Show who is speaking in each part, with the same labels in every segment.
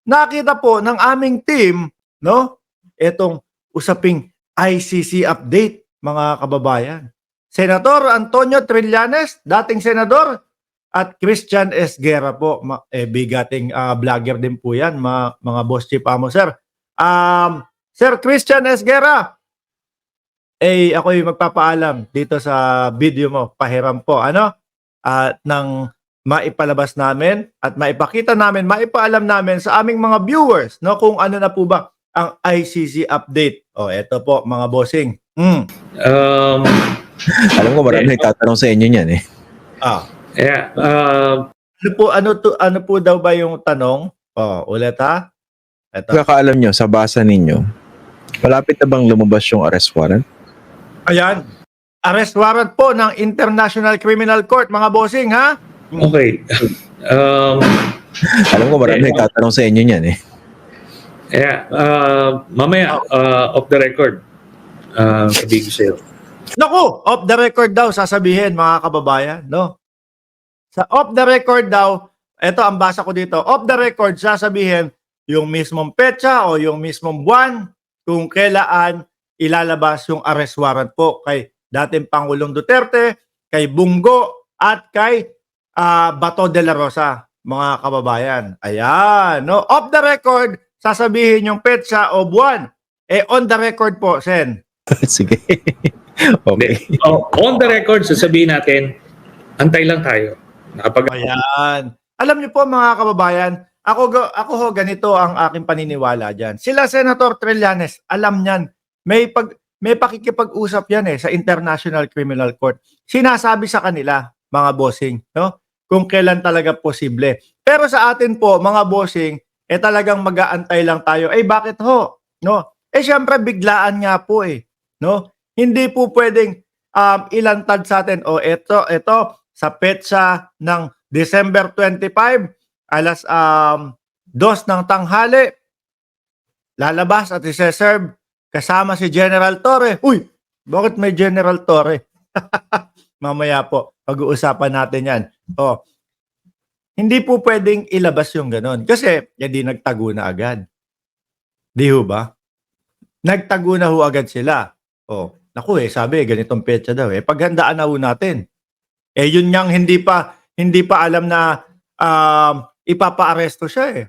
Speaker 1: nakita po ng aming team, no? Itong usaping ICC update, mga kababayan. Senator Antonio Trillanes, dating senador, at Christian S. Guerra po, bigating vlogger din po yan, mga boss chief amo, sir. Sir Christian S. Guerra, ako'y magpapaalam dito sa video mo, pahiram po, nang maipalabas namin at maipakita namin, maipaalam namin sa aming mga viewers, no, kung ano na po ba ang ICC update. Eto po, mga bossing.
Speaker 2: Alam ko marami nagtatanong sa inyo niyan eh.
Speaker 3: Yeah.
Speaker 1: Ano po daw ba yung tanong? Ulit ha? Eto.
Speaker 2: Kakaalam nyo, sa basa ninyo, malapit na bang lumabas yung arrest warrant?
Speaker 1: Ayan. Arrest warrant po ng International Criminal Court, mga bossing, ha?
Speaker 3: Okay.
Speaker 2: Alam ko marami nagtatanong sa inyo niyan eh.
Speaker 3: Yeah. Mamaya, off the record, sabihin ko sa'yo.
Speaker 1: Naku, off the record daw sasabihin, mga kababayan, no? Sa off the record daw, eto ang basa ko dito, off the record sasabihin yung mismong petsa o yung mismong buwan kung kailan ilalabas yung arrest warrant po kay dating Pangulong Duterte, kay Bungo at kay Bato de la Rosa, mga kababayan. Ayan, no? Off the record sasabihin yung petsa o buwan. On the record po, Sen.
Speaker 2: Sige. Okay.
Speaker 3: On the record, sasabihin natin, antay lang tayo.
Speaker 1: Ayan. Alam niyo po, mga kababayan, ako ho, ganito ang aking paniniwala dyan. Sila Senator Trillanes, alam niyan, may pakikipag-usap yan sa International Criminal Court. Sinasabi sa kanila, mga bossing, no? Kung kailan talaga posible. Pero sa atin po, mga bossing, talagang mag-aantay lang tayo. Bakit ho? No? Siyempre, biglaan nga po no? Hindi po pwedeng ilantad sa atin. Ito, sa petsa ng December 25, alas 2 ng tanghali, lalabas at isa-serve kasama si General Torre. Uy, bakit may General Torre? Mamaya po, pag-uusapan natin yan. Hindi po pwedeng ilabas yung ganon. Kasi, hindi nagtago na agad. Di ho ba? Nagtago na ho agad sila. Naku sabi, ganitong petsa daw. Paghandaan na ho natin. Yun niyang hindi pa alam na ipapa-aresto siya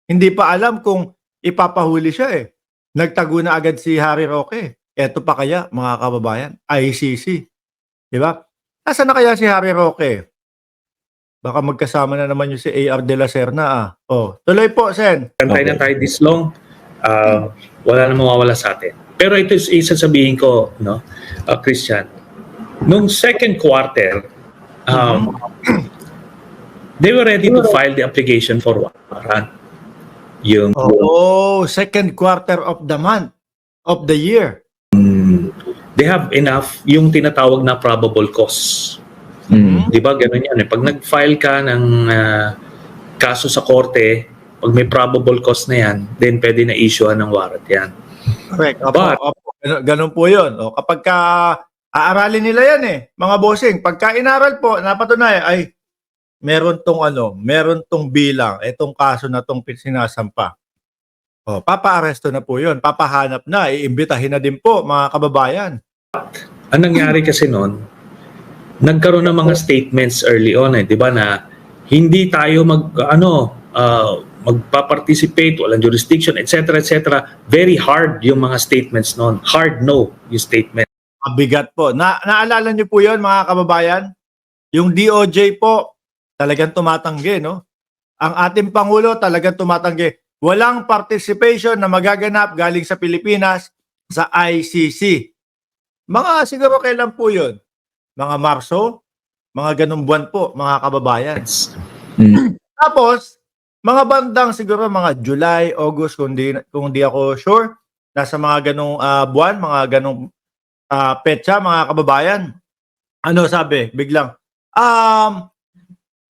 Speaker 1: Hindi pa alam kung ipapahuli siya Nagtago na agad si Harry Roque. Eto pa kaya, mga kababayan, ICC. Di ba? Nasaan na kaya si Harry Roque? Baka magkasama na naman yung si A.R. de la Serna. Tuloy po, Sen.
Speaker 3: Antay na tayo this long, wala na mawawala sa atin. Pero ito is isasabihin ko, no, Christian. Nung second quarter, they were ready to file the application for warrant. Yung
Speaker 1: second quarter of the month, of the year.
Speaker 3: They have enough yung tinatawag na probable cause. Di ba? Ganun yan. Pag nag-file ka ng kaso sa korte, pag may probable cause na yan, then pwede na issue ng warrant yan.
Speaker 1: Correct. Ganun po yun. Kapag aaralin nila yan mga bossing, pagka inaral po, napatunayan, meron tong bilang, itong kaso na tong sinasampa. Papa-aresto na po yun. Papahanap na, iimbitahin na din po, mga kababayan.
Speaker 3: Ang nangyari kasi noon, nagkaroon ng mga statements early on, di ba, na hindi tayo magpa-participate, walang jurisdiction, etc., etc. Very hard yung mga statements noon. Hard no, yung statement.
Speaker 1: Mabigat po. Naalala niyo po yun, mga kababayan? Yung DOJ po, talagang tumatanggi, no? Ang ating Pangulo talagang tumatanggi. Walang participation na magaganap galing sa Pilipinas sa ICC. Siguro kailan po yun? Mga Marso? Mga ganung buwan po, mga kababayan. Tapos, mga bandang siguro mga July, August, kung di ako sure, nasa mga ganung buwan, mga ganung petsa, mga kababayan. Ano sabi? Biglang,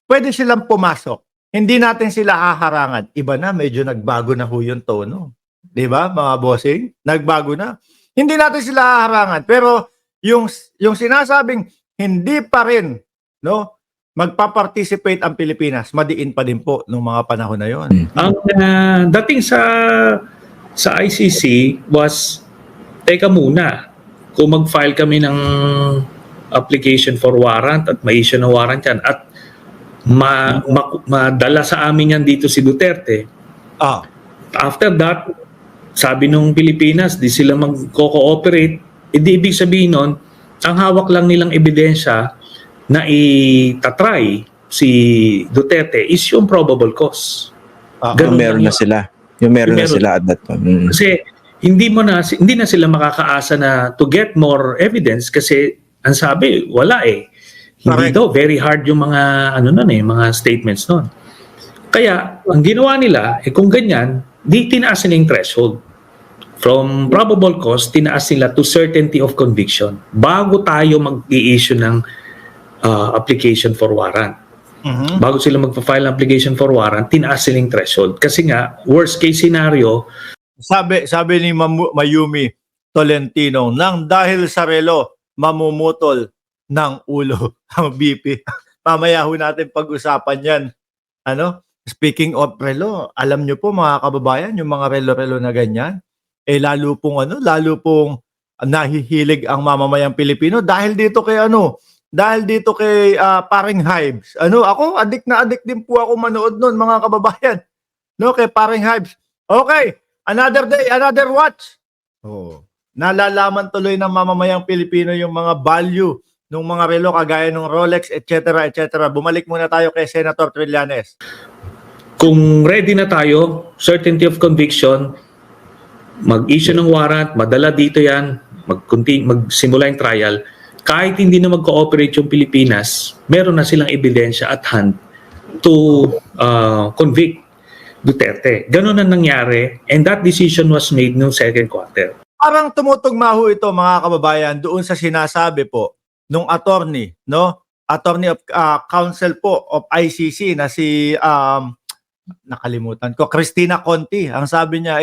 Speaker 1: pwede silang pumasok. Hindi natin sila haharangan. Iba na, medyo nagbago na ho yung tono. Di ba, mga bossing? Nagbago na. Hindi natin sila haharangan. Pero yung sinasabing hindi pa rin, no? magpa-participate ang Pilipinas, madiin pa din po nung mga panahon na yon.
Speaker 3: Ang dating sa ICC was, teka muna, kung mag-file kami ng application for warrant at ma-issue ng warrant yan at madala sa amin yan dito si Duterte.
Speaker 1: Ah,
Speaker 3: After that, sabi nung Pilipinas, di sila mag-cooperate. Hindi ibig sabihin nun, ang hawak lang nilang ebidensya na itatry si Duterte is yung probable cause.
Speaker 2: Yung
Speaker 3: Ganun
Speaker 2: meron
Speaker 3: lang
Speaker 2: na sila. Yung meron na
Speaker 3: Meron.
Speaker 2: sila at that time.
Speaker 3: Kasi hindi na sila makakaasa na to get more evidence kasi ang sabi wala eh. Hindi
Speaker 1: Correct.
Speaker 3: daw very hard yung mga mga statements noon. Kaya ang ginawa nila kung ganyan, di tinaas nila yung threshold. From probable cause, tinaas nila to certainty of conviction bago tayo mag-i-issue ng application for warrant.
Speaker 1: mhm.
Speaker 3: Bago sila magpa-file ng application for warrant, tinaas nila yung threshold. Kasi nga, worst case scenario,
Speaker 1: Sabi ni Mayumi Tolentino, nang dahil sa relo, mamumutol ng ulo ang BP. Mamaya ho natin pag-usapan yan. Speaking of relo, alam nyo po mga kababayan, yung mga relo-relo na ganyan, lalo pong nahihilig ang mamamayang Pilipino dahil dito kay Paring Hives. Ako adik na adik din po ako manood noon mga kababayan. Kay Paring Hives. Okay, another day, another watch. Nalalaman tuloy ng mamamayang Pilipino yung mga value ng mga relo kagaya ng Rolex, etc., etc. Bumalik muna tayo kay Senator Trillanes.
Speaker 3: kung ready na tayo, certainty of conviction, mag-issue ng warrant, madala dito yan, magsimula yung trial, kahit hindi na mag-cooperate yung Pilipinas, meron na silang ebidensya at hand to convict Duterte. Ganun ang nangyari, and that decision was made noong second quarter.
Speaker 1: Parang tumutugma ho ito mga kababayan doon sa sinasabi po nung attorney, attorney of counsel po of ICC na si nakalimutan ko, Cristina Conti. Ang sabi niya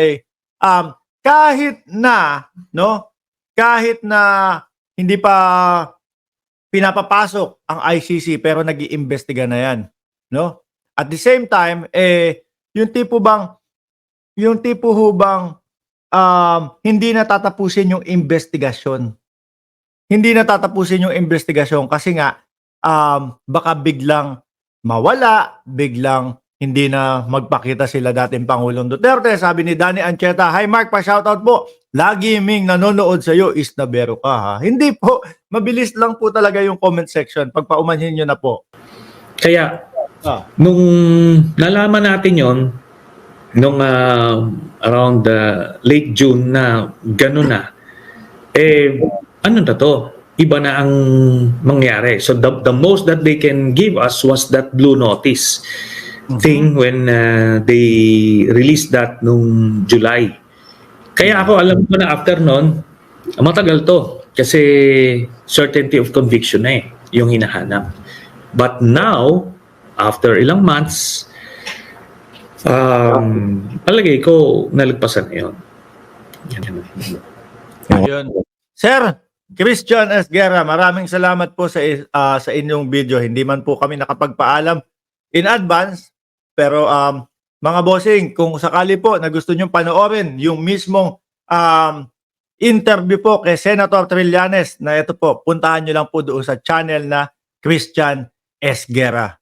Speaker 1: kahit na hindi pa pinapapasok ang ICC pero nag-iimbestiga na yan, At the same time yung tipo ho bang hindi natatapusin yung investigasyon. Hindi natatapusin yung investigasyon kasi nga baka biglang mawala, biglang hindi na magpakita sila dating Pangulong Duterte. Sabi ni Danny Ancheta, "Hi Mark, pa-shoutout po. Lagi ming nanonood sa iyo, is nabero ka ha." Hindi po, mabilis lang po talaga yung comment section. Pag paumanhin nyo na po.
Speaker 3: Kaya, nung nalaman natin yon nung around late June na gano'n na, ano na to? Iba na ang mangyari. So the most that they can give us was that blue notice thing when they released that nung July. Kaya ako alam ko na after nun, matagal to. Kasi certainty of conviction na yung hinahanap. But now, after ilang months, palagay ko nalagpasan na yun.
Speaker 1: Ayun. Sir Christian S. Guerra, maraming salamat po sa inyong video. Hindi man po kami nakapagpaalam in advance, pero mga bossing, kung sakali po na gusto nyong panoorin yung mismong interview po kay Senator Trillanes na ito po, puntahan nyo lang po doon sa channel na Christian S. Guerra.